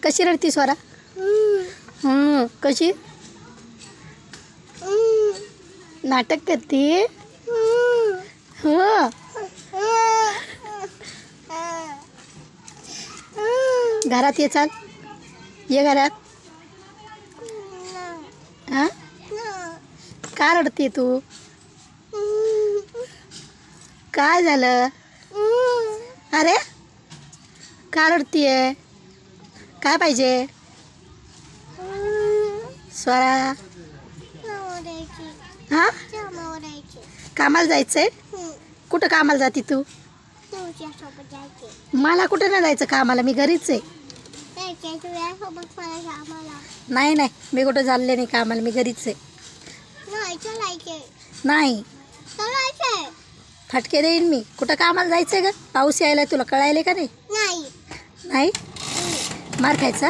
कशी रडती स्वरा? कशी नाटक करते? हो. घरात ये, चाल ये घरात. हा, का रडते तू? काय झालं? अरे का रडतीये? काय पाहिजे स्वरा? हा, कामाला जायचंय? कुठं कामाला जाती तू? मला कुठं नाही जायचं कामाला, मी घरीच आहे. नाही नाही, मी कुठं चालले नाही कामाला, मी घरीच आहे. नाही, फटके देईन मी. कुठं कामाला जायचंय का? पाऊस यायला तुला कळायले का नाही? नाही मार खायचा.